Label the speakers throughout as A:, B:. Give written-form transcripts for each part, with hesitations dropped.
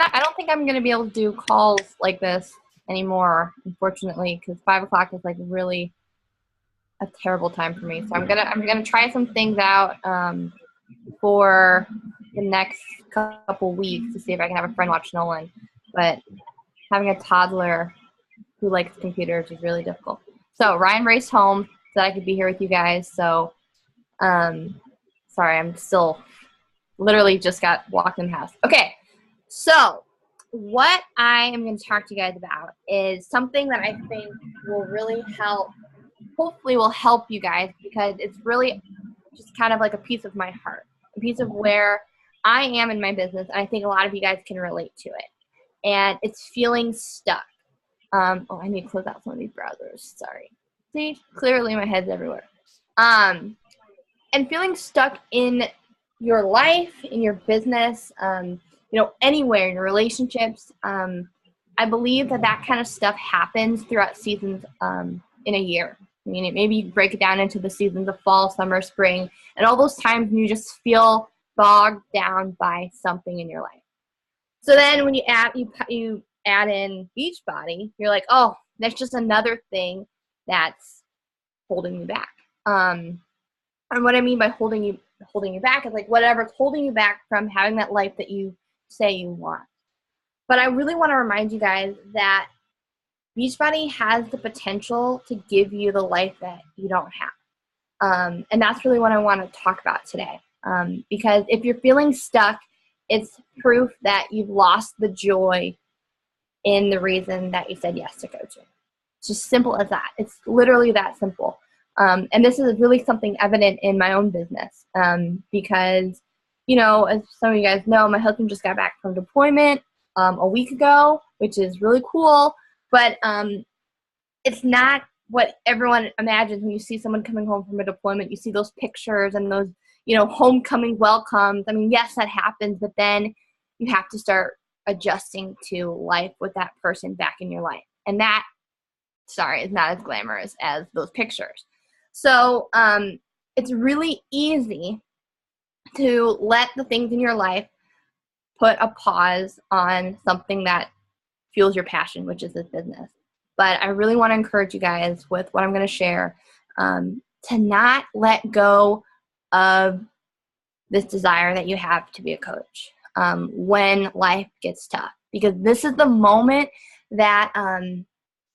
A: I don't think I'm going to be able to do calls like this anymore, unfortunately, because 5 o'clock is like really a terrible time for me. So I'm gonna try some things out for the next couple weeks to see if I can have a friend watch Nolan. But having a toddler who likes computers is really difficult. So Ryan raced home so that I could be here with you guys. So sorry, I'm still literally just got walked in the house. Okay, so what I am going to talk to you guys about is something that I think will really help, hopefully will help you guys, because it's really just kind of like a piece of my heart, a piece of where I am in my business, and I think a lot of you guys can relate to it. And it's feeling stuck. I need to close out some of these browsers. Sorry. See, clearly my head's everywhere. And feeling stuck in your life, in your business, anywhere in your relationships. I believe that kind of stuff happens throughout seasons in a year. I mean, maybe you break it down into the seasons of fall, summer, spring, and all those times when you just feel bogged down by something in your life. So then when you add in Beachbody, you're like, oh, that's just another thing that's holding you back. And what I mean by holding you back is like whatever's holding you back from having that life that you say you want. But I really want to remind you guys that Beachbody has the potential to give you the life that you don't have. And that's really what I want to talk about today. Because if you're feeling stuck, it's proof that you've lost the joy in the reason that you said yes to coaching. It's just simple as that. It's literally that simple. And this is really something evident in my own business because, as some of you guys know, my husband just got back from deployment a week ago, which is really cool. But it's not what everyone imagines when you see someone coming home from a deployment. You see those pictures and those, homecoming welcomes. I mean, yes, that happens, but then you have to start adjusting to life with that person back in your life. And that, is not as glamorous as those pictures. So it's really easy to let the things in your life put a pause on something that fuels your passion, which is this business. But I really want to encourage you guys with what I'm going to share to not let go of this desire that you have to be a coach when life gets tough. Because this is the moment that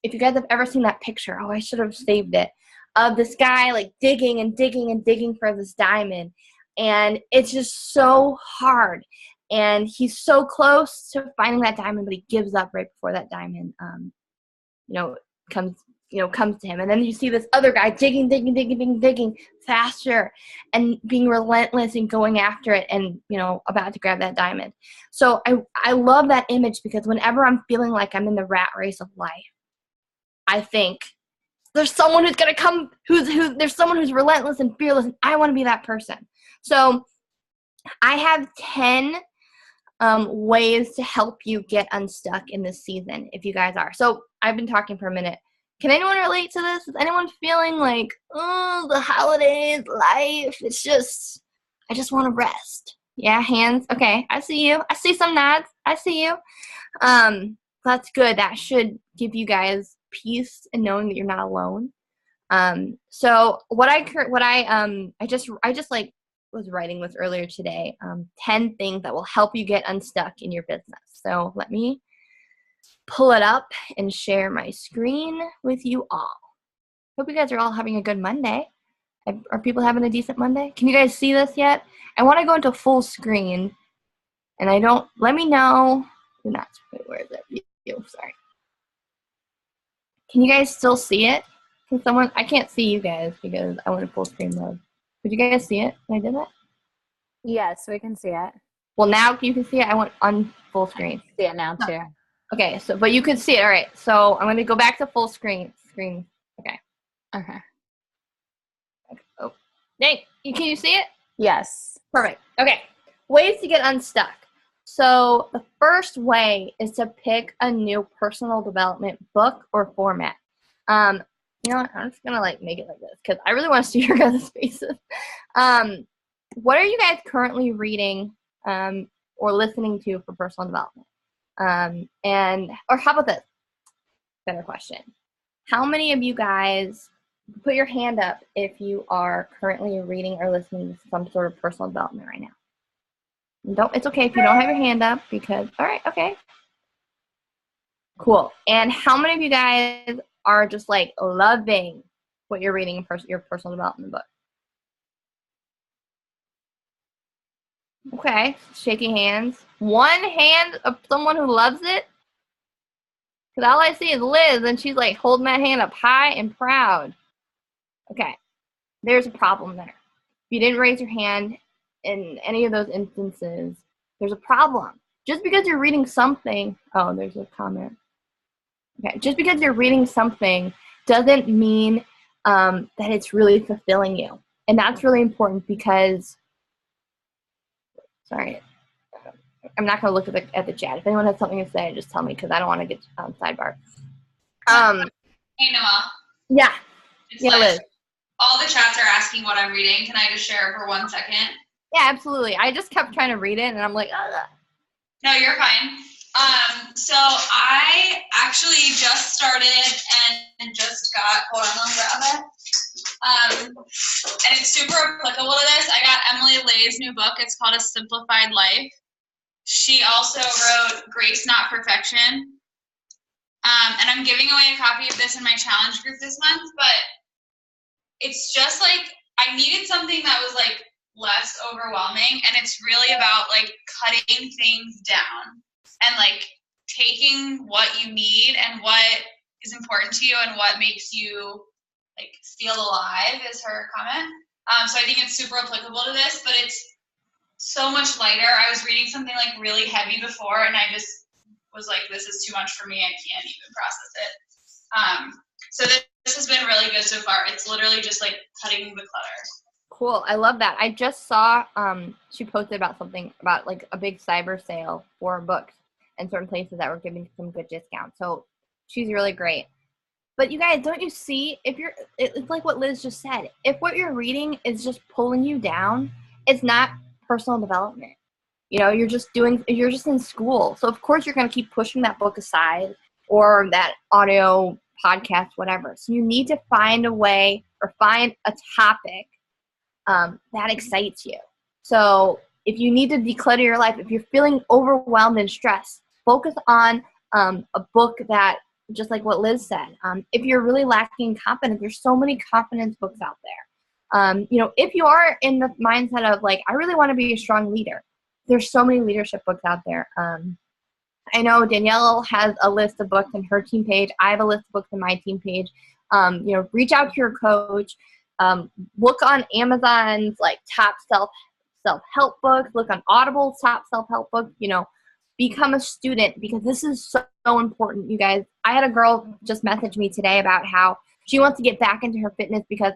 A: if you guys have ever seen that picture, I should have saved it, of this guy like digging and digging and digging for this diamond. And it's just so hard. And he's so close to finding that diamond, but he gives up right before that diamond comes to him. And then you see this other guy digging faster and being relentless and going after it and, about to grab that diamond. So I love that image because whenever I'm feeling like I'm in the rat race of life, I think there's someone who's going to come, there's someone who's relentless and fearless, and I want to be that person. So I have 10 ways to help you get unstuck in this season if you guys are. So I've been talking for a minute. Can anyone relate to this? Is anyone feeling like, the holidays, life, I just want to rest? Yeah, hands. Okay, I see you. I see some nods. I see you. That's good. That should give you guys peace in knowing that you're not alone. So I just was writing this earlier today. 10 things that will help you get unstuck in your business. So let me pull it up and share my screen with you all. Hope you guys are all having a good Monday. Are people having a decent Monday? Can you guys see this yet? I want to go into full screen, and let me know. Where is it? Sorry. Can you guys still see it? I can't see you guys because I went in full screen mode. Could you guys see it when I did that?
B: Yes, we can see it.
A: Well, now you can see it. I went on full screen.
B: I see it now too.
A: Okay, but you can see it. All right, so I'm going to go back to full screen. Okay. Oh, dang. Can you see it?
B: Yes.
A: Perfect. Okay, ways to get unstuck. So the first way is to pick a new personal development book or format. I'm just going to make it like this because I really want to see your guys' faces. What are you guys currently reading or listening to for personal development? Or how about this? Better question. How many of you guys, put your hand up if you are currently reading or listening to some sort of personal development right now? It's okay if you don't have your hand up because, all right, okay. Cool. And how many of you guys are just like loving what you're reading in your personal development book? Okay, shaking hands. One hand of someone who loves it. Because all I see is Liz, and she's like holding that hand up high and proud. Okay, there's a problem there. If you didn't raise your hand in any of those instances, there's a problem. Just because you're reading something, oh, there's a comment. Okay, just because you're reading something doesn't mean that it's really fulfilling you. And that's really important because, sorry, I'm not going to look at the chat. If anyone has something to say, just tell me because I don't want to get sidebar.
C: Hey, Noelle.
A: Yeah.
C: It's
A: yeah,
C: like,
A: Liz.
C: all the chats are asking what I'm reading. Can I just share for 1 second?
A: Yeah, absolutely. I just kept trying to read it, and I'm like, oh.
C: No, you're fine. So I actually just started and just got, hold on, I'll grab it. And it's super applicable to this. I got Emily Lay's new book. It's called A Simplified Life. She also wrote Grace, Not Perfection. And I'm giving away a copy of this in my challenge group this month, but it's just like, I needed something that was like less overwhelming, and it's really about like cutting things down and like taking what you need and what is important to you and what makes you like feel alive is her comment. So I think it's super applicable to this, but it's so much lighter. I was reading something like really heavy before, and I just was like, this is too much for me. I can't even process it. So this has been really good so far. It's literally just like cutting the clutter.
A: Cool. I love that. I just saw she posted about something about like a big cyber sale for books and certain places that were giving some good discounts. So she's really great. But you guys, don't you see, it's like what Liz just said. If what you're reading is just pulling you down, it's not personal development. You know, you're just in school. So of course you're going to keep pushing that book aside or that audio podcast, whatever. So you need to find a way or find a topic that excites you. So if you need to declutter your life, if you're feeling overwhelmed and stressed, focus on a book that, just like what Liz said, if you're really lacking confidence, there's so many confidence books out there. You know, if you are in the mindset of like, I really want to be a strong leader, there's so many leadership books out there. I know Danielle has a list of books in her team page. I have a list of books in my team page. You know, reach out to your coach. Look on Amazon's like top self-help books. Look on Audible's top self-help books. You know, become a student because this is so important, you guys. I had a girl just message me today about how she wants to get back into her fitness because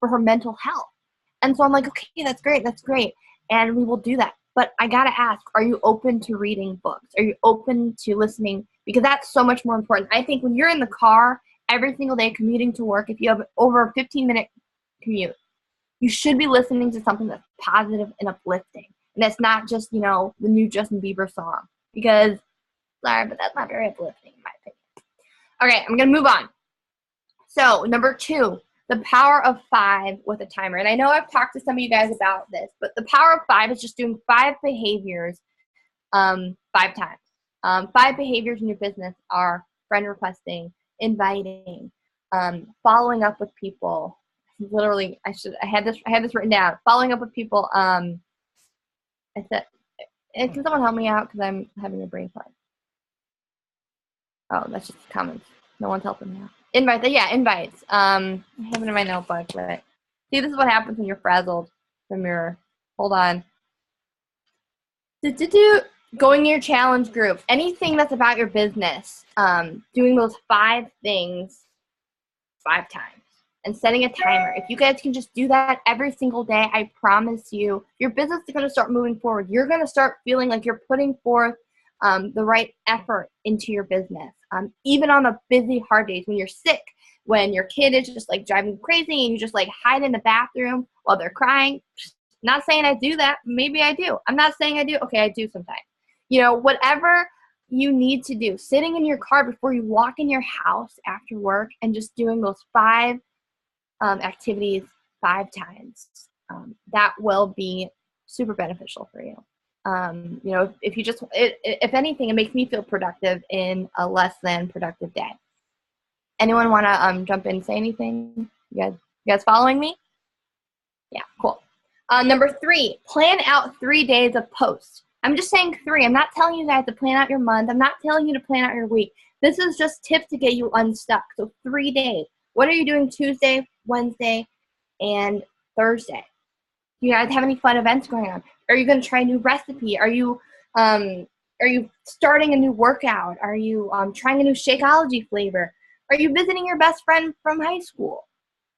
A: for her mental health. And so I'm like, okay, that's great. And we will do that. But I got to ask, are you open to reading books? Are you open to listening? Because that's so much more important. I think when you're in the car every single day commuting to work, if you have over a 15-minute commute, you should be listening to something that's positive and uplifting. And that's not just, you know, the new Justin Bieber song. Because, sorry, but that's not very uplifting in my opinion. Okay, I'm going to move on. So, number 2. The power of 5 with a timer. And I know I've talked to some of you guys about this, but the power of 5 is just doing 5 behaviors 5 times. 5 behaviors in your business are friend requesting, inviting, following up with people. Literally, I had this written down. Following up with people. I said, can someone help me out because I'm having a brain fart? Oh, that's just comments. No one's helping me out. Invites. I have it in my notebook, but see, this is what happens when you're frazzled from your, hold on. Going to your challenge group. Anything that's about your business. Doing those 5 things 5 times. And setting a timer. If you guys can just do that every single day, I promise you, your business is going to start moving forward. You're going to start feeling like you're putting forth the right effort into your business. Even on the busy, hard days when you're sick, when your kid is just like driving you crazy and you just like hide in the bathroom while they're crying. Not saying I do that. Maybe I do. I'm not saying I do. Okay, I do sometimes. You know, whatever you need to do. Sitting in your car before you walk in your house after work and just doing those 5 activities 5 times. That will be super beneficial for you. You know, if you just, if anything, it makes me feel productive in a less than productive day. Anyone want to jump in and say anything? You guys following me? Yeah, cool. Number 3, plan out 3 days of posts. I'm just saying 3. I'm not telling you guys to plan out your month. I'm not telling you to plan out your week. This is just tips to get you unstuck. So 3 days. What are you doing Tuesday, Wednesday, and Thursday? Do you guys have any fun events going on? Are you going to try a new recipe? Are you starting a new workout? Are you trying a new Shakeology flavor? Are you visiting your best friend from high school?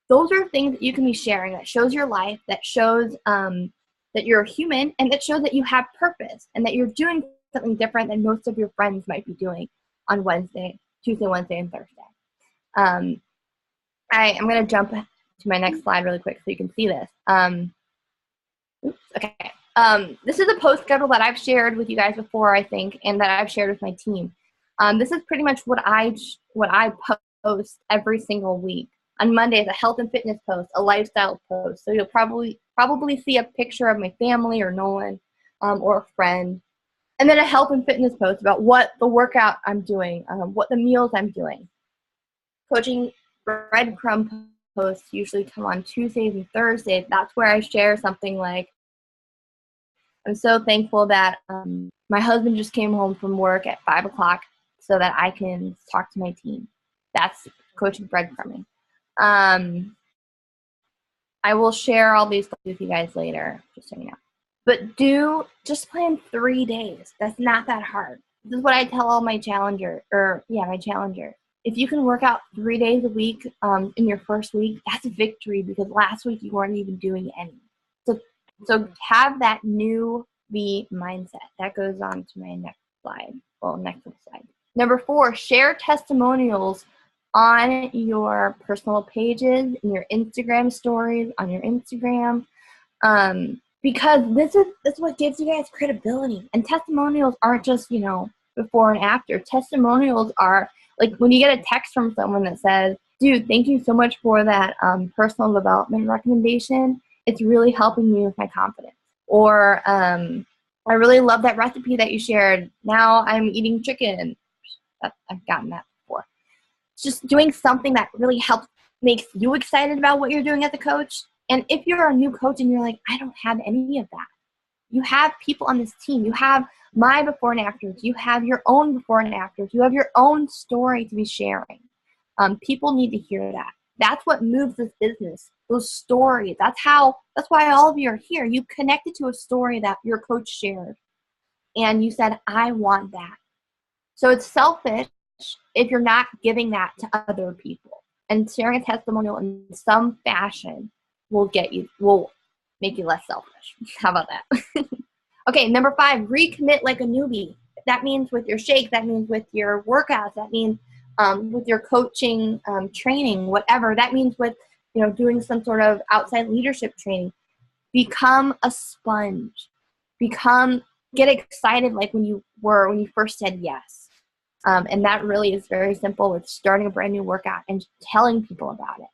A: Those are things that you can be sharing that shows your life, that shows that you're a human, and that shows that you have purpose and that you're doing something different than most of your friends might be doing on Tuesday, Wednesday, and Thursday. I'm going to jump to my next slide really quick so you can see this. Okay. This is a post schedule that I've shared with you guys before, I think, and that I've shared with my team. This is pretty much what I post every single week. On Monday is a health and fitness post, a lifestyle post. So you'll probably see a picture of my family or Noelle or a friend. And then a health and fitness post about what the workout I'm doing, what the meals I'm doing. Coaching breadcrumb posts usually come on Tuesdays and Thursdays. That's where I share something like, I'm so thankful that my husband just came home from work at 5 o'clock so that I can talk to my team. That's coaching breadcrumbing. I will share all these with you guys later, just so you know. But just plan 3 days. That's not that hard. This is what I tell all my challengers. If you can work out 3 days a week in your first week, that's a victory because last week you weren't even doing any. So have that new V mindset. That goes on to my next slide. Well, next slide. Number 4, share testimonials on your personal pages, in your Instagram stories, on your Instagram, because this is what gives you guys credibility. And testimonials aren't just, you know, before and after. Testimonials are like when you get a text from someone that says, dude, thank you so much for that personal development recommendation. It's really helping me with my confidence. Or I really love that recipe that you shared. Now I'm eating chicken. I've gotten that before. It's just doing something that really makes you excited about what you're doing as a coach. And if you're a new coach and you're like, I don't have any of that. You have people on this team. You have my before and afters. You have your own before and afters. You have your own story to be sharing. People need to hear that. That's what moves this business. Those stories. That's why all of you are here. You connected to a story that your coach shared. And you said, I want that. So it's selfish if you're not giving that to other people. And sharing a testimonial in some fashion will make you less selfish. How about that? Okay, number 5, recommit like a newbie. That means with your shake, that means with your workouts, that means with your coaching training, whatever. That means with, you know, doing some sort of outside leadership training. Become a sponge. Get excited like when you first said yes. And that really is very simple with starting a brand new workout and telling people about it.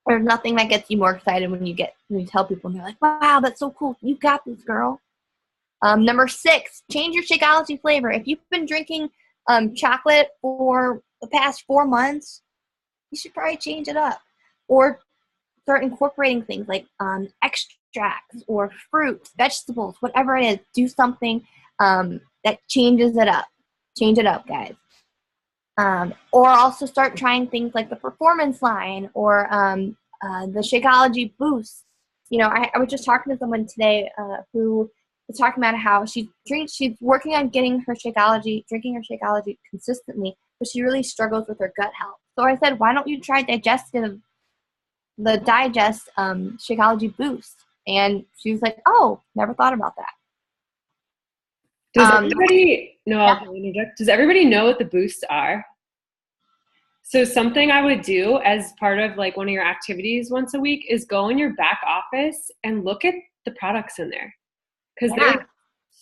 A: There's nothing that gets you more excited when you tell people and they're like, wow, that's so cool. You got this, girl. Number 6, change your Shakeology flavor. If you've been drinking chocolate for the past 4 months, you should probably change it up. Or start incorporating things like extracts or fruits, vegetables, whatever it is. Do something that changes it up. Change it up, guys. Or also start trying things like the performance line or the Shakeology boost. You know, I was just talking to someone today who was talking about how she's working on drinking her Shakeology consistently, but she really struggles with her gut health. So I said, why don't you try the Digest Shakeology boost? And she was like, oh, never thought about that.
D: Does everybody know what the boosts are? So something I would do as part of like one of your activities once a week is go in your back office and look at the products in there. Because they're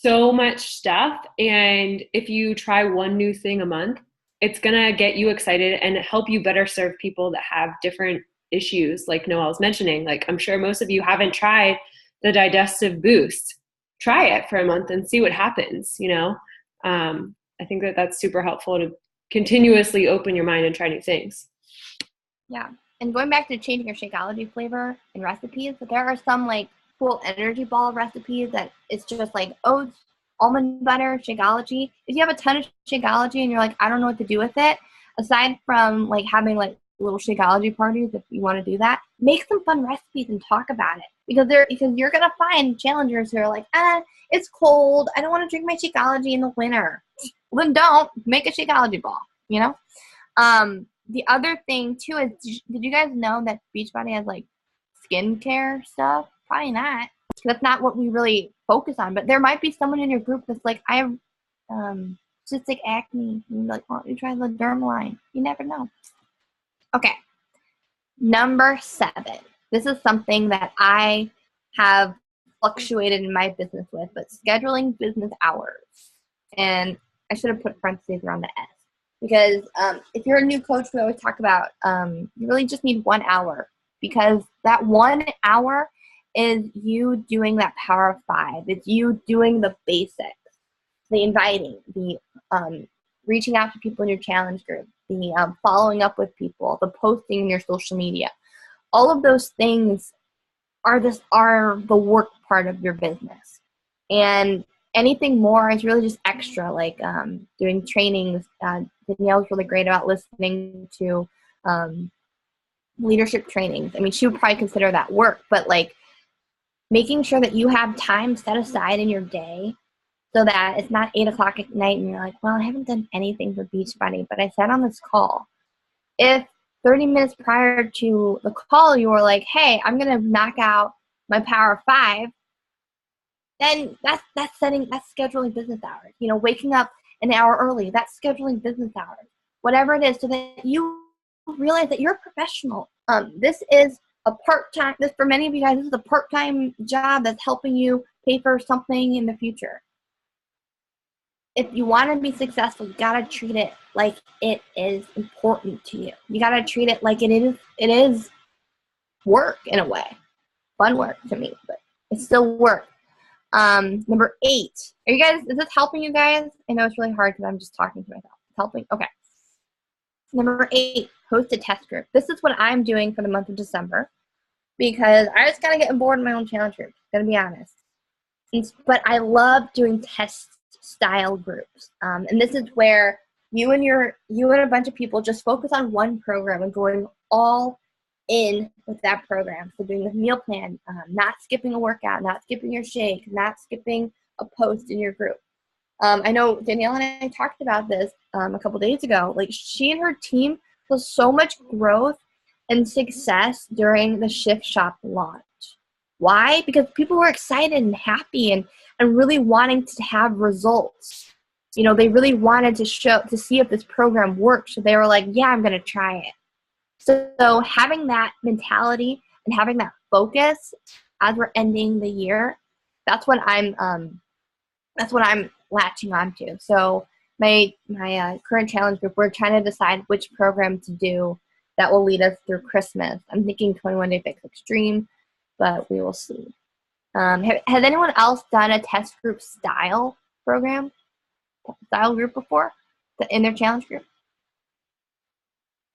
D: so much stuff. And if you try one new thing a month, it's going to get you excited and help you better serve people that have different issues, like Noelle's mentioning. Like, I'm sure most of you haven't tried the digestive boost. Try it for a month and see what happens, you know? I think that that's super helpful to continuously open your mind and try new things.
A: Yeah. And going back to changing your Shakeology flavor and recipes, there are some like cool energy ball recipes that it's just like oats, almond butter, Shakeology. If you have a ton of Shakeology and you're like, I don't know what to do with it, aside from like having like little Shakeology parties, if you want to do that, make some fun recipes and talk about it. Because you're gonna find challengers who are like, it's cold, I don't want to drink my Shakeology in the winter. Well, then don't make a Shakeology ball, you know? The other thing too is, did you guys know that Beachbody has like skincare stuff? Probably not. That's not what we really focus on. But there might be someone in your group that's like, I have cystic acne. And like, why don't you try the Dermaline? You never know. Okay. Number 7. This is something that I have fluctuated in my business with, but scheduling business hours. And I should have put parentheses around the S. Because if you're a new coach, we always talk about you really just need 1 hour. Because that 1 hour is you doing that power of 5. It's you doing the basics, the inviting, the reaching out to people in your challenge group, the following up with people, the posting in your social media. All of those things are the work part of your business. And anything more is really just extra, like doing trainings. Danielle's really great about listening to leadership trainings. I mean, she would probably consider that work, but like making sure that you have time set aside in your day so that it's not 8 o'clock at night and you're like, well, I haven't done anything for Beachbody, but I sat on this call. If 30 minutes prior to the call you were like, hey, I'm going to knock out my power of 5, then that's scheduling business hours. You know, waking up an hour early, that's scheduling business hours. Whatever it is, so that you realize that you're a professional. This is a part-time, for many of you guys, this is a part-time job that's helping you pay for something in the future. If you want to be successful, you got to treat it like it is important to you. You got to treat it like it is work in a way. Fun work to me, but it's still work. Number 8. Is this helping you guys? I know it's really hard because I'm just talking to myself. It's helping? Okay. Number 8, host a test group. This is what I'm doing for the month of December because I just kind of getting bored in my own challenge group, gonna be honest. But I love doing test style groups. And this is where you and a bunch of people just focus on one program and going all in with that program. So doing the meal plan, not skipping a workout, not skipping your shake, not skipping a post in your group. I know Danielle and I talked about this a couple days ago. Like, she and her team saw so much growth and success during the Shift Shop launch. Why? Because people were excited and happy and really wanting to have results. You know, they really wanted to see if this program worked. So they were like, yeah, I'm going to try it. So having that mentality and having that focus as we're ending the year, that's what I'm latching onto. So my current challenge group, we're trying to decide which program to do that will lead us through Christmas. I'm thinking 21 Day Fix Extreme, but we will see. Has anyone else done a test group style group before in their challenge group?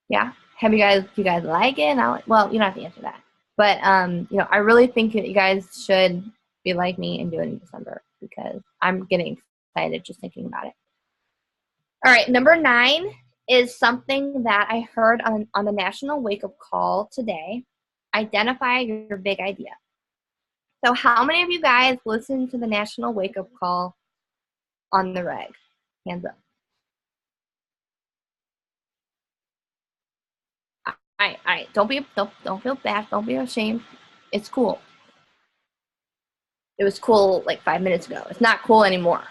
A: Yeah. Do you guys like it? Well, you don't have to answer that. But, I really think that you guys should be like me and do it in December because I'm getting excited just thinking about it. All right. Number 9 is something that I heard on the National Wake Up Call today. Identify your big idea. So how many of you guys listen to the National Wake Up Call on the reg? Hands up. All right. Don't feel bad. Don't be ashamed. It's cool. It was cool like 5 minutes ago. It's not cool anymore.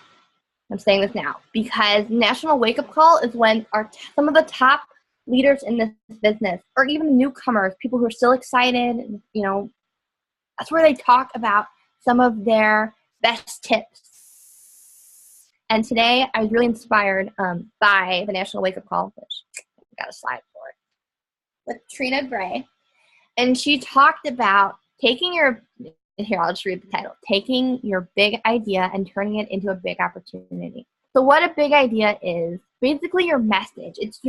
A: I'm saying this now because National Wake Up Call is when some of the top leaders in this business, or even newcomers, people who are still excited, that's where they talk about some of their best tips. And today I was really inspired by the National Wake Up Call, which I got a slide for it, with Trina Gray. And she talked about taking your, here, I'll just read the title, taking your big idea and turning it into a big opportunity. So what a big idea is, basically your message. It's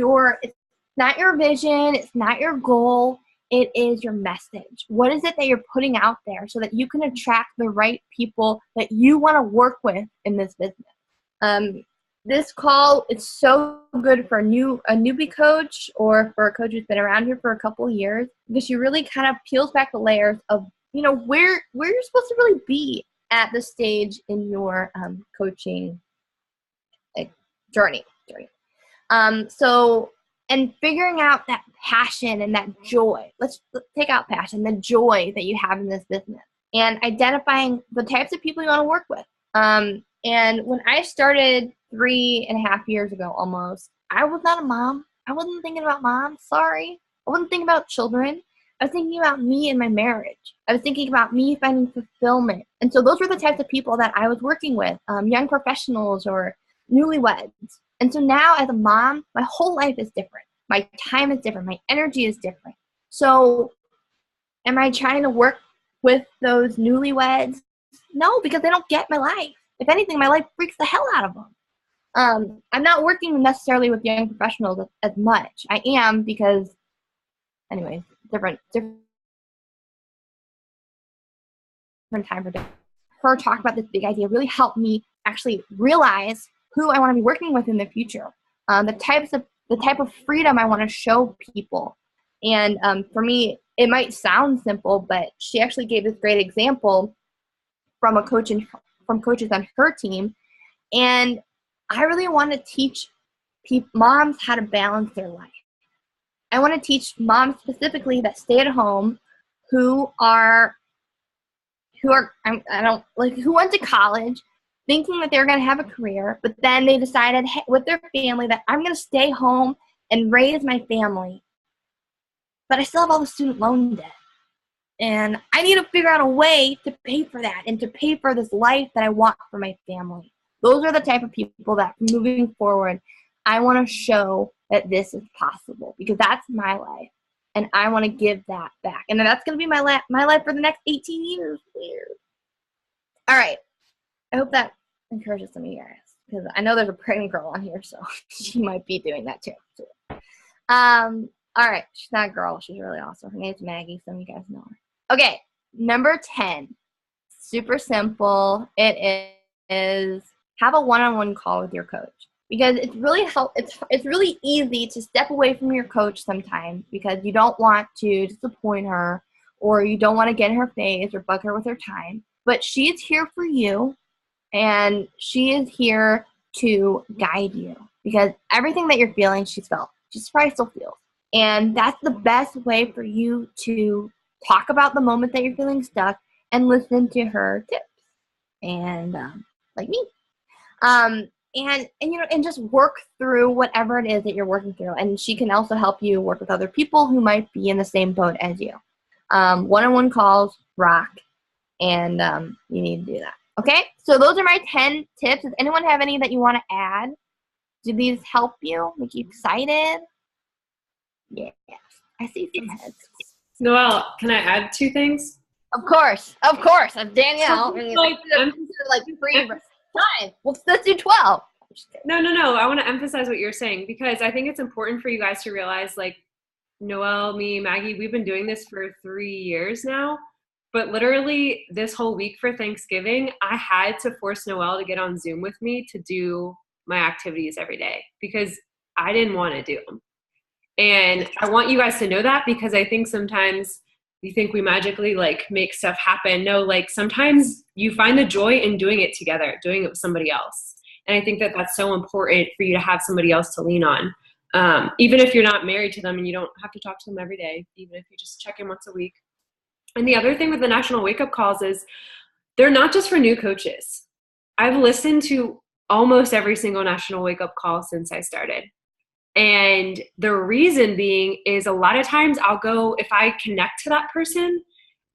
A: not your vision, it's not your goal, it is your message. What is it that you're putting out there so that you can attract the right people that you want to work with in this business? This call is so good for a newbie coach or for a coach who's been around here for a couple of years, because she really kind of peels back the layers of, you know, where you're supposed to really be at the stage in your coaching journey. And figuring out that passion and that joy. Let's take out passion, the joy that you have in this business, and identifying the types of people you want to work with. And when I started 3.5 years ago almost, I was not a mom. I wasn't thinking about mom. Sorry. I wasn't thinking about children. I was thinking about me and my marriage. I was thinking about me finding fulfillment. And so those were the types of people that I was working with, young professionals or newlyweds. And so now as a mom, my whole life is different. My time is different. My energy is different. So am I trying to work with those newlyweds? No, because they don't get my life. If anything, my life freaks the hell out of them. I'm not working necessarily with young professionals as much. I am because, anyways, different time for her talk about this big idea really helped me actually realize who I want to be working with in the future, the type of freedom I want to show people. And for me, it might sound simple, but she actually gave this great example from coaches on her team. And I really want to teach moms how to balance their life. I want to teach moms specifically that stay at home who went to college thinking that they're going to have a career, but then they decided with their family that I'm going to stay home and raise my family, but I still have all the student loan debt. And I need to figure out a way to pay for that and to pay for this life that I want for my family. Those are the type of people that moving forward, I want to show that this is possible, because that's my life. And I want to give that back. And that's going to be my life for the next 18 years. Weird. All right. I hope that encourages some of you guys, because I know there's a pregnant girl on here, so she might be doing that too. All right. She's not a girl. She's really awesome. Her name's Maggie. Some of you guys know her. Okay. Number 10. Super simple. It is have a one-on-one call with your coach, because it's really easy to step away from your coach sometimes because you don't want to disappoint her, or you don't want to get in her face or bug her with her time. But she's here for you, and she is here to guide you, because everything that you're feeling, she's felt. She's probably still feels. And that's the best way for you to talk about the moment that you're feeling stuck and listen to her tips. And like me. And just work through whatever it is that you're working through. And she can also help you work with other people who might be in the same boat as you. One-on-one calls rock, and you need to do that. Okay, so those are my 10 tips. Does anyone have any that you want to add? Do these help you, make you excited? Yeah, I see some heads.
D: Noelle, can I add 2 things?
A: Of course. I'm Danielle. Like 3 5. Well, let's do 12.
D: No. I want to emphasize what you're saying, because I think it's important for you guys to realize, like, Noelle, me, Maggie, we've been doing this for 3 years now. But literally this whole week for Thanksgiving, I had to force Noelle to get on Zoom with me to do my activities every day, because I didn't want to do them. And I want you guys to know that, because I think sometimes you think we magically like make stuff happen. No, like sometimes you find the joy in doing it together, doing it with somebody else. And I think that that's so important for you to have somebody else to lean on. Even if you're not married to them and you don't have to talk to them every day, even if you just check in once a week. And the other thing with the National Wake Up Calls is they're not just for new coaches. I've listened to almost every single National Wake Up Call since I started. And the reason being is a lot of times I'll go, if I connect to that person,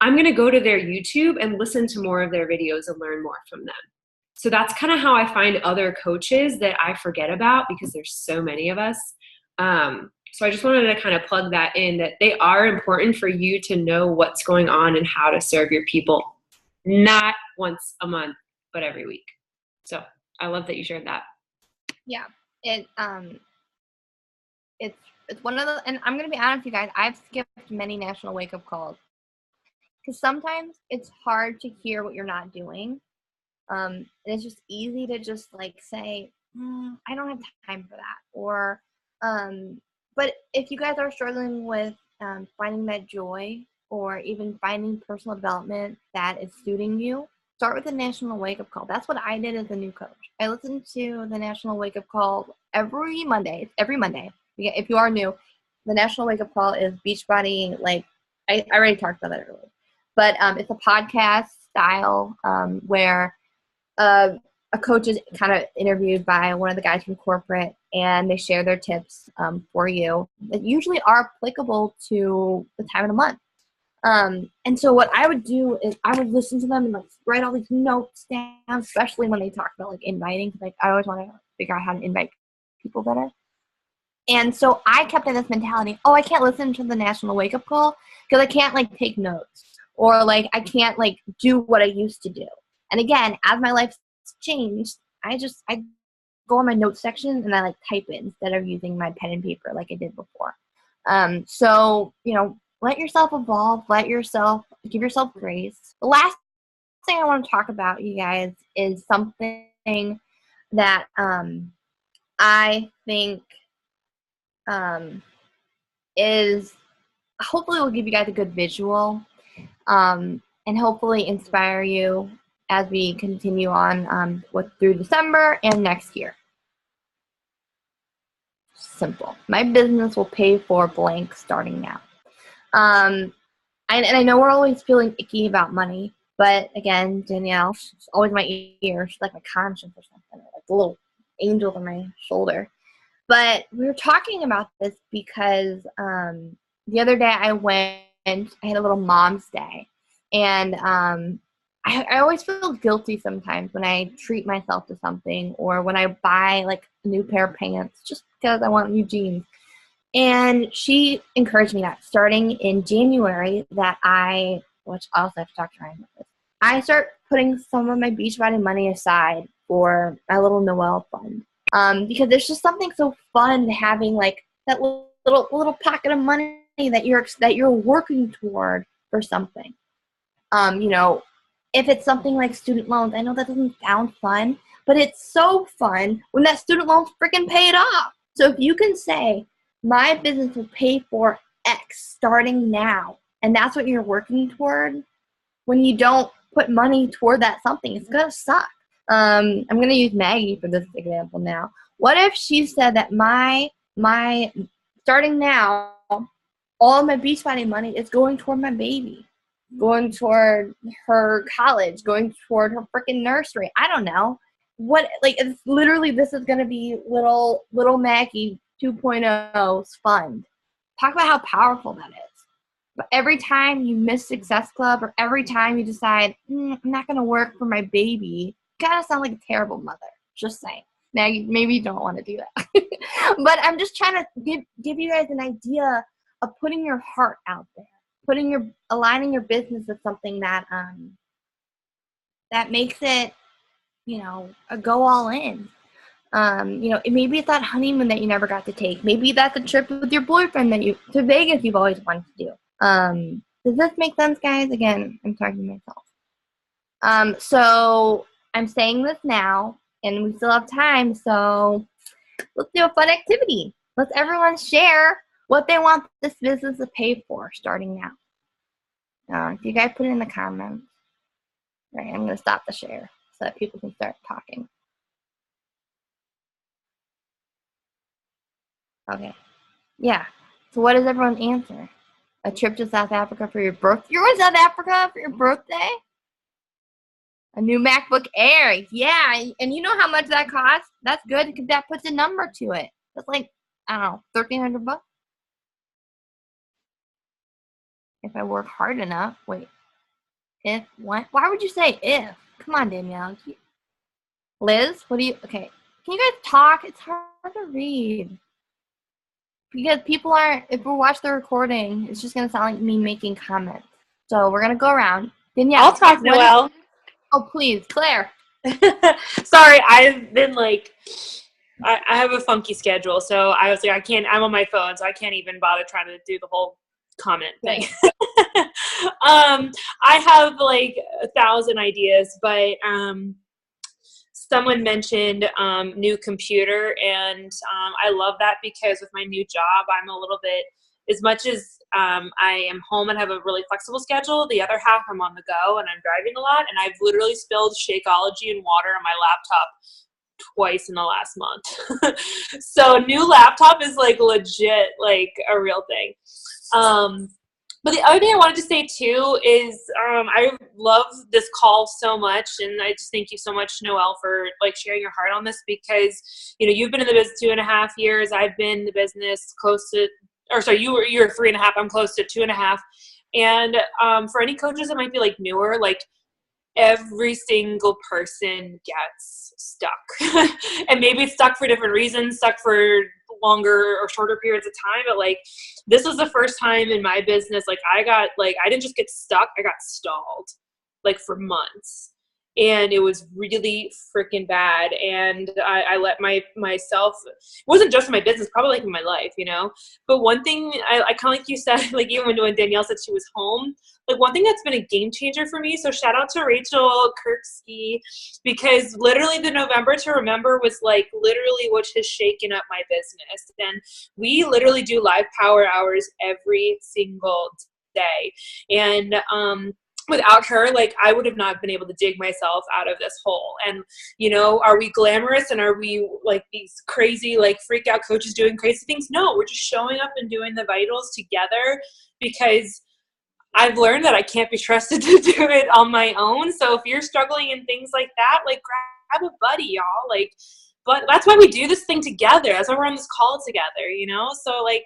D: I'm going to go to their YouTube and listen to more of their videos and learn more from them. So that's kind of how I find other coaches that I forget about because there's so many of us. So I just wanted to kind of plug that in, that they are important for you to know what's going on and how to serve your people, not once a month, but every week. So I love that you shared that.
A: Yeah, it's one of the, and I'm gonna be honest with you guys, I've skipped many national wake up calls because sometimes it's hard to hear what you're not doing. And it's just easy to just like say, I don't have time for that. Or, but if you guys are struggling with finding that joy or even finding personal development that is suiting you, start with the National Wake Up Call. That's what I did as a new coach. I listened to the National Wake Up Call every Monday. It's every Monday. If you are new, the National Wake Up Call is Beachbody. Like I already talked about that earlier, but it's a podcast style where a coach is kind of interviewed by one of the guys from corporate, and they share their tips for you that usually are applicable to the time of the month. And so what I would do is I would listen to them and like write all these notes down, especially when they talk about like inviting, because like I always want to figure out how to invite people better. And so I kept in this mentality, I can't listen to the National Wake Up Call because I can't like take notes, or like I can't like do what I used to do. And again, as my life's changed, I go on my notes section and I like type it instead of using my pen and paper like I did before. So, let yourself evolve, give yourself grace. The last thing I want to talk about, you guys, is something that I think is hopefully will give you guys a good visual and hopefully inspire you as we continue on through December and next year. Simple. My business will pay for blank starting now. And I know we're always feeling icky about money, but again, Danielle, she's always my ear. She's like my conscience or something, like a little angel on my shoulder. But we were talking about this because the other day I had a little mom's day, and I always feel guilty sometimes when I treat myself to something, or when I buy like a new pair of pants just because I want new jeans. And she encouraged me that starting in January which I also have to talk to Ryan about this, I start putting some of my Beachbody money aside for my little Noelle fund. Because there's just something so fun having like that little pocket of money that you're working toward for something. If it's something like student loans, I know that doesn't sound fun, but it's so fun when that student loan's freaking paid off. So if you can say, my business will pay for X starting now, and that's what you're working toward, when you don't put money toward that something, it's going to suck. I'm going to use Maggie for this example now. What if she said that my starting now, all of my Beachbody money is going toward my baby, going toward her college, going toward her freaking nursery. I don't know. It's literally, this is going to be little Maggie 2.0's fund. Talk about how powerful that is. But every time you miss Success Club, or every time you decide, I'm not going to work for my baby, you kind of sound like a terrible mother. Just saying. Maggie, maybe you don't want to do that. But I'm just trying to give you guys an idea of putting your heart out there, aligning your business with something that makes it, a go all in. Maybe it's that honeymoon that you never got to take. Maybe that's a trip with your boyfriend to Vegas you've always wanted to do. Does this make sense, guys? Again, I'm talking to myself. So I'm saying this now, and we still have time, so let's do a fun activity. Let's everyone share what they want this business to pay for starting now. If you guys put it in the comments. Right, I'm going to stop the share so that people can start talking. Okay. Yeah. So what does everyone answer? A trip to South Africa for your birthday? You're in South Africa for your birthday? A new MacBook Air. Yeah. And you know how much that costs? That's good because that puts a number to it. That's like, I don't know, $1,300? If I work hard enough. Wait. If what? Why would you say if? Come on, Danielle. Liz, what do you, okay. Can you guys talk? It's hard to read. Because people aren't, if we watch the recording, it's just going to sound like me making comments. So we're going to go around. Danielle.
E: I'll talk, Noelle.
A: Oh, please, Claire.
E: Sorry, I've been like, I have a funky schedule, so I was like, I'm on my phone, so I can't even bother trying to do the whole comment thing. I have like 1,000 ideas, but someone mentioned new computer, and I love that because with my new job, I'm a little bit, as much as I am home and have a really flexible schedule, the other half I'm on the go and I'm driving a lot, and I've literally spilled Shakeology and water on my laptop twice in the last month. So new laptop is like legit, like a real thing. But the other thing I wanted to say too is I love this call so much, and I just thank you so much, Noelle, for like sharing your heart on this, because you've been in the business 2.5 years. I've been in the business close to, or sorry, you're 3.5. I'm close to 2.5. And for any coaches that might be like newer, like every single person gets stuck, and maybe it's stuck for different reasons, stuck for longer or shorter periods of time, but like this was the first time in my business like I didn't just get stuck, I got stalled like for months, and it was really freaking bad. And I let myself, it wasn't just in my business, probably like in my life, but one thing I kind of like you said, like even when Danielle said she was home, like one thing that's been a game changer for me, so shout out to Rachel Kirksky, because literally the November to Remember was like literally what has shaken up my business. And we literally do live power hours every single day. And without her, like I would have not been able to dig myself out of this hole. And are we glamorous and are we like these crazy like freak out coaches doing crazy things? No, we're just showing up and doing the vitals together, because I've learned that I can't be trusted to do it on my own. So if you're struggling in things like that, like grab a buddy, y'all. Like, but that's why we do this thing together. That's why we're on this call together, So like,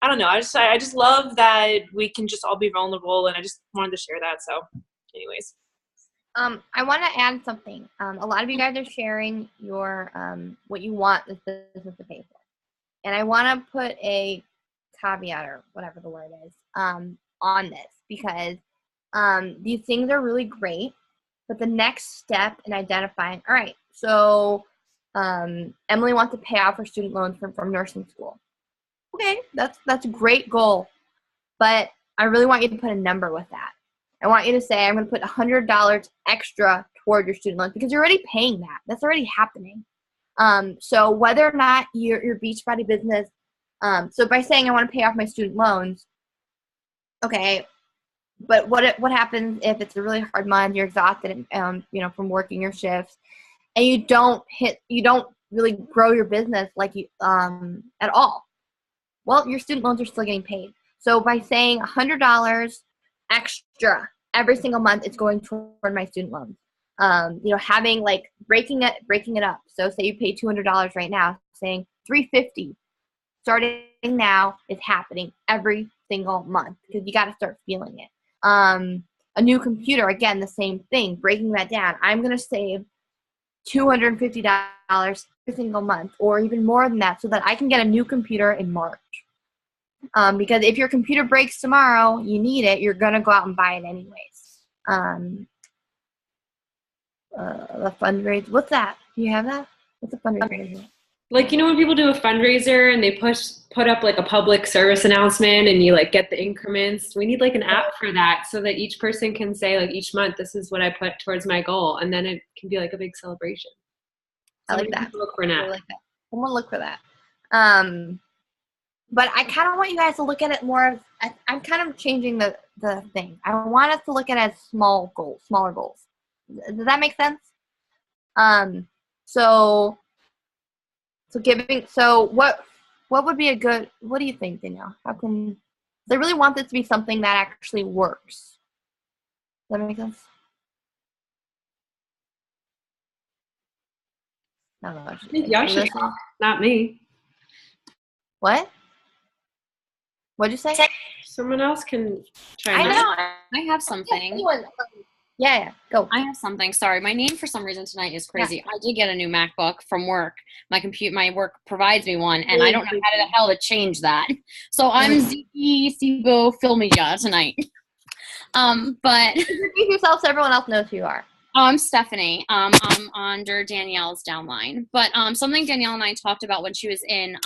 E: I don't know. I just love that we can just all be vulnerable, and I just wanted to share that. So anyways.
A: I want to add something. A lot of you guys are sharing your, what you want this business to pay for. And I want to put a caveat, or whatever the word is, on this, because these things are really great, but the next step in identifying, all right, so Emily wants to pay off her student loans from nursing school. Okay, that's a great goal, but I really want you to put a number with that. I want you to say, I'm going to put $100 extra toward your student loans, because you're already paying that. That's already happening. So whether or not your Beachbody business, so by saying I want to pay off my student loans, okay, but what happens if it's a really hard month, you're exhausted, from working your shifts, and you don't really grow your business like you at all? Well, your student loans are still getting paid. So by saying $100 extra every single month, it's going toward my student loans. Having like breaking it up. So say you pay $200 right now, saying $350 starting now is happening every single month, because you got to start feeling it. A new computer, again, the same thing, breaking that down. I'm going to save $250 every single month, or even more than that, so that I can get a new computer in March. Because if your computer breaks tomorrow, you need it, you're going to go out and buy it anyways. The fundraiser, what's that? Do you have that? What's a fundraiser?
D: Like, when people do a fundraiser and they put up like a public service announcement, and you like get the increments, we need like an app for that, so that each person can say like each month, this is what I put towards my goal, and then it can be like a big celebration.
A: I like that.
D: Look for an app.
A: I like that. I'm gonna look for that. But I kind of want you guys to look at it more as, I'm kind of changing the thing. I want us to look at it as smaller goals. Does that make sense? So what would be a good, what do you think, Danielle? I really want this to be something that actually works. Does that make sense? No,
D: I think y'all should talk, not me.
A: What? What'd you say?
D: Someone else can try.
B: I know. I have something.
A: Yeah, go.
F: I have something. Sorry, my name for some reason tonight is crazy. I did get a new MacBook from work. My work provides me one, and I don't know how the hell to change that. So I'm Sibo Filmija tonight. But
A: Introduce yourself so everyone else knows who you are.
F: I'm Stephanie. I'm under Danielle's downline. But something Danielle and I talked about when she was in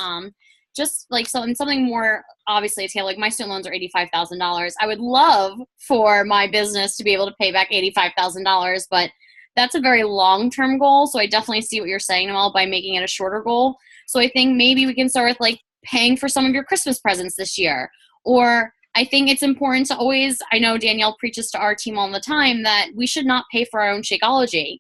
F: just like something more obviously attainable. Like my student loans are $85,000. I would love for my business to be able to pay back $85,000, but that's a very long-term goal. So I definitely see what you're saying, Noelle, by making it a shorter goal. So I think maybe we can start with like paying for some of your Christmas presents this year. Or I think it's important to always, I know Danielle preaches to our team all the time that we should not pay for our own Shakeology,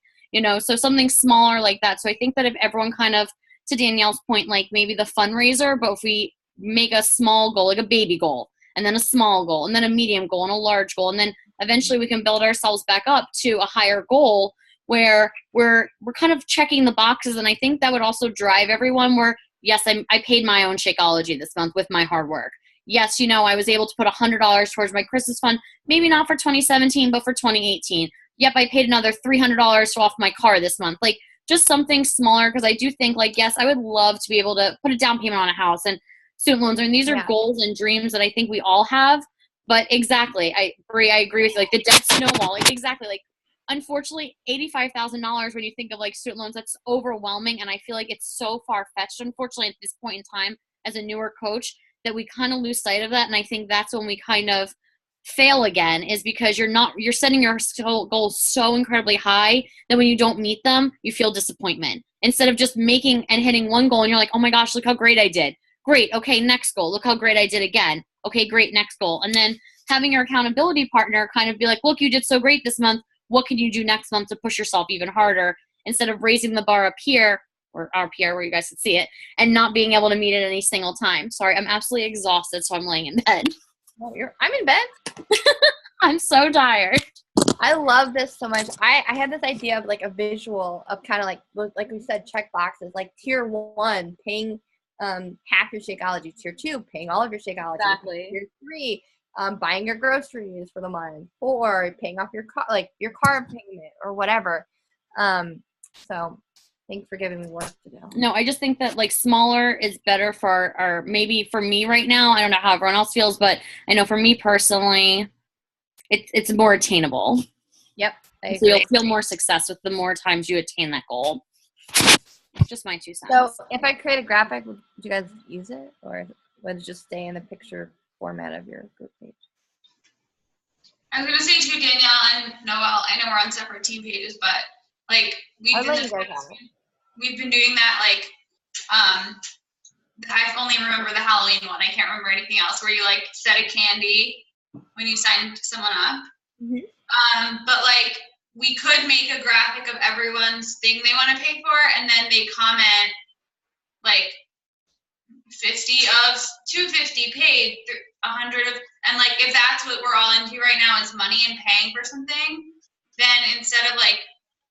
F: so something smaller like that. So I think that if everyone kind of, to Danielle's point, like maybe the fundraiser, but if we make a small goal, like a baby goal, and then a small goal, and then a medium goal, and a large goal, and then eventually we can build ourselves back up to a higher goal where we're kind of checking the boxes. And I think that would also drive everyone where, yes, I paid my own Shakeology this month with my hard work. Yes, I was able to put $100 towards my Christmas fund, maybe not for 2017, but for 2018. Yep, I paid another $300 off my car this month. Like, just something smaller, because I do think, like, yes, I would love to be able to put a down payment on a house and student loans. And these are goals and dreams that I think we all have. But exactly, Brie, I agree with you. Like, the debt snowball. Like, exactly. Like, unfortunately, $85,000 when you think of, like, student loans, that's overwhelming. And I feel like it's so far-fetched, unfortunately, at this point in time as a newer coach, that we kind of lose sight of that. And I think that's when we kind of fail again, is because you're setting your goals so incredibly high that when you don't meet them, you feel disappointment, instead of just making and hitting one goal and you're like, oh my gosh, look how great I did. Great. Okay. Next goal. Look how great I did again. Okay, great. Next goal. And then having your accountability partner kind of be like, look, you did so great this month. What can you do next month to push yourself even harder, instead of raising the bar up here, or up here where you guys can see it, and not being able to meet it any single time. Sorry, I'm absolutely exhausted, so I'm laying in bed.
A: Well, I'm in bed.
F: I'm so tired.
A: I love this so much. I had this idea of like a visual of kind of like we said, check boxes, like tier 1, paying half your Shakeology, tier 2, paying all of your Shakeology,
F: Exactly.
A: tier 3, buying your groceries for the month, 4, paying off your car payment or whatever. So thanks for giving me work to do.
F: No, I just think that like smaller is better for our maybe for me right now. I don't know how everyone else feels, but I know for me personally, it's more attainable.
A: Yep.
F: So you'll feel more success with the more times you attain that goal. Just my 2 cents.
A: So if I create a graphic, would you guys use it, or would it just stay in the picture format of your group page?
C: I was gonna say to Danielle and Noelle, I know we're on separate team pages, but like we've been doing that, like I only remember the Halloween one. I can't remember anything else, where you like set a candy when you signed someone up.
A: Mm-hmm.
C: But like we could make a graphic of everyone's thing they want to pay for, and then they comment like 50 of 250 paid, 100 of, and like if that's what we're all into right now is money and paying for something, then instead of like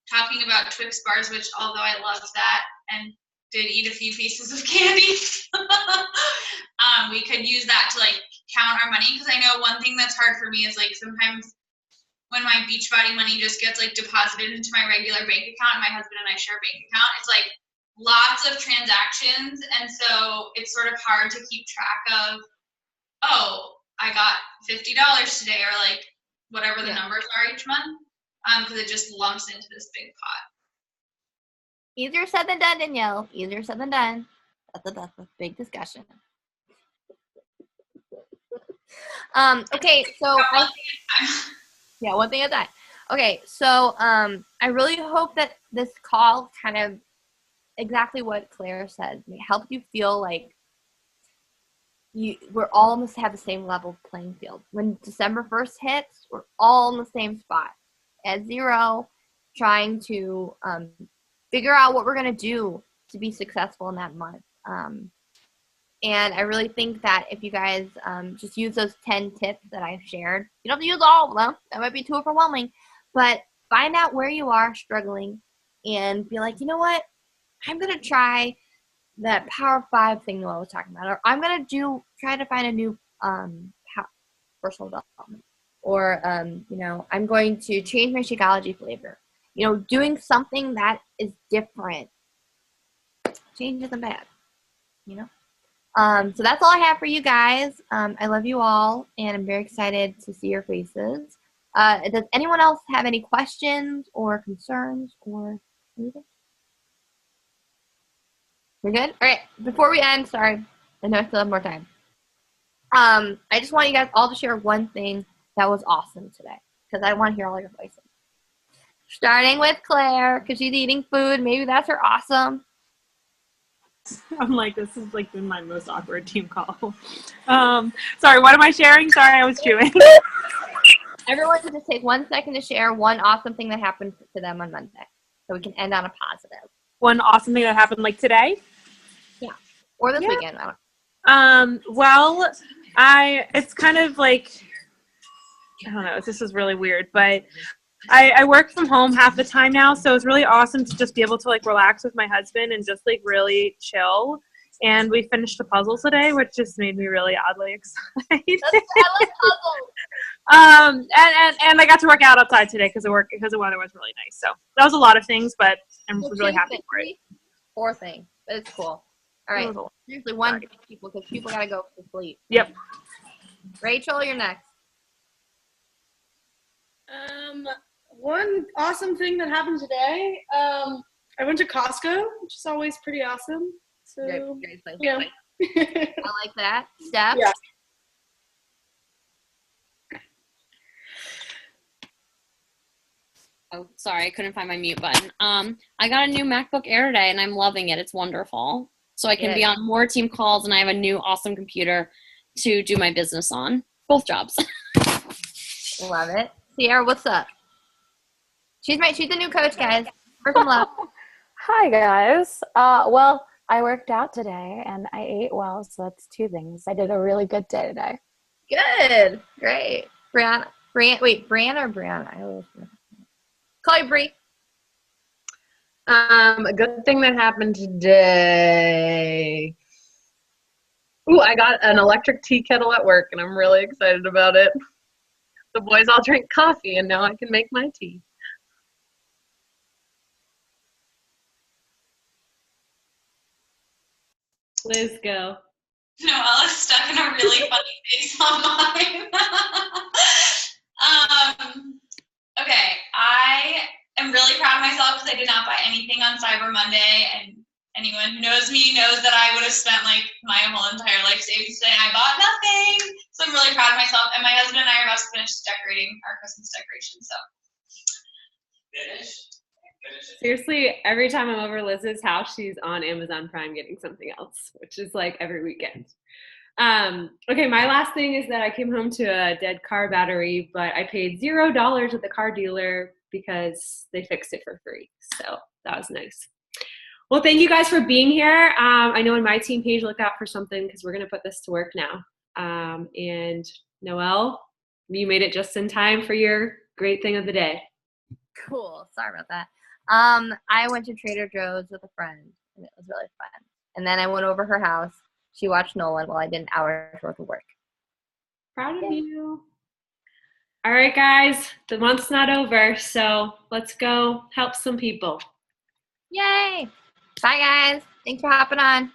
C: talking about Twix bars, which although I loved that and did eat a few pieces of candy, we could use that to like count our money. Because I know one thing that's hard for me is like sometimes when my Beachbody money just gets like deposited into my regular bank account, and my husband and I share a bank account, it's like lots of transactions, and so it's sort of hard to keep track of, oh, I got $50 today, or like whatever the numbers are each month, because it just lumps into this big pot.
A: Easier said than done, Danielle. Easier said than done. That's a big discussion. Okay, so one thing at a time. Okay, so I really hope that this call kind of exactly what Claire said, help you feel like we're all almost have the same level playing field. When December 1st hits, we're all in the same spot at 0, trying to figure out what we're going to do to be successful in that month. And I really think that if you guys just use those 10 tips that I've shared, you don't have to use all of them. That might be too overwhelming. But find out where you are struggling and be like, you know what? I'm going to try that Power 5 thing Noelle was talking about. Or I'm going to try to find a new personal development. or I'm going to change my Shakeology flavor. Doing something that is different. Change isn't bad. So that's all I have for you guys. I love you all, and I'm very excited to see your faces. Does anyone else have any questions or concerns or anything? We're good? All right. Before we end, sorry, I know I still have more time. I just want you guys all to share one thing that was awesome today, because I want to hear all your voices. Starting with Claire, because she's eating food. Maybe that's her awesome.
E: I'm like, this has like been my most awkward team call. Sorry, what am I sharing? Sorry, I was chewing.
A: Everyone can just take 1 second to share one awesome thing that happened to them on Monday, so we can end on a positive.
E: One awesome thing that happened like today?
A: Yeah. Or this weekend.
E: Well, it's kind of like, I don't know, this is really weird, but I work from home half the time now, so it's really awesome to just be able to like relax with my husband and just like really chill. And we finished a puzzle today, which just made me really oddly excited.
A: I love puzzles.
E: And I got to work out outside today because the weather was really nice. So that was a lot of things, but I'm really happy for it.
A: 4 things, but it's cool. All right, seriously, one people, because people gotta go to sleep.
E: Yep.
A: Rachel, you're next.
G: One awesome thing that happened today. I went to Costco, which is always pretty awesome. So
A: Great place.
G: yeah.
A: I like that. Steph?
G: Yeah.
F: Oh, sorry, I couldn't find my mute button. I got a new MacBook Air today, and I'm loving it. It's wonderful. So I can be on more team calls, and I have a new awesome computer to do my business on. Both jobs.
A: Love it. Sierra, what's up? She's the new coach, guys. First love.
B: Hi, guys. Well, I worked out today, and I ate well, so that's 2 things. I did a really good day today.
A: Good. Great. Brianna or Brianna? I always call you Bri.
H: A good thing that happened today. Ooh, I got an electric tea kettle at work, and I'm really excited about it. The boys all drink coffee, and now I can make my tea.
D: Liz, go.
C: Noelle is stuck in a really funny face on mine. Okay, I am really proud of myself because I did not buy anything on Cyber Monday, and anyone who knows me knows that I would have spent like my whole entire life savings today, and I bought nothing. So I'm really proud of myself, and my husband and I are about to finish decorating our Christmas decorations. So finish.
D: Seriously, every time I'm over Liz's house, she's on Amazon Prime getting something else, which is like every weekend. Okay, my last thing is that I came home to a dead car battery, but I paid $0 at the car dealer because they fixed it for free. So that was nice. Well, thank you guys for being here. I know on my team page, look out for something because we're going to put this to work now. And Noelle, you made it just in time for your great thing of the day.
A: Cool. Sorry about that. I went to Trader Joe's with a friend, and it was really fun. And then I went over her house. She watched Nolan while I did an hour's worth of work.
D: Proud of you. All right, guys, the month's not over, so let's go help some people.
A: Yay. Bye, guys. Thanks for hopping on.